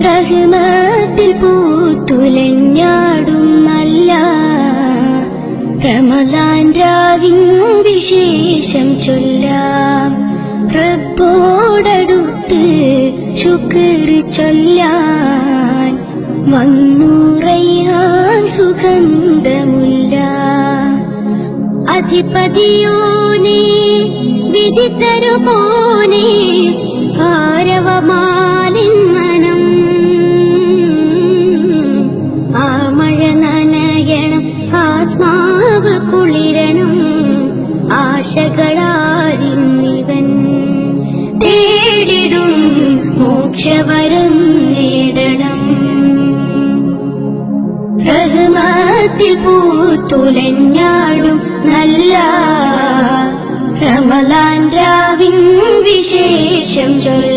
റഹ്മത്തിൽ പൂത്തുലഞ്ഞാടും നല്ല റമളാൻ രാവിൻ വിശേഷം ചൊല്ലാം. റബ്ബോടടുത്ത് ശുക്ർ ചൊല്ലാൻ വന്നു റയ്യാൻ സുഗന്ധമുല്ല. അധിപതിയോനേ വിധിതരുമോനേ ആരവമാലിൻ മനം. ആ മഴ നനയണം, ആത്മാവ് കുളിരണം, ആശകളാരിന്നിവൻ തേടിടും മോക്ഷവരം നേടണം. റഹ്മത്തിൽ പൂത്തുലഞ്ഞാടും നല്ല റമളാൻ രാവിൻ വിശേഷം ചൊല്ലാം.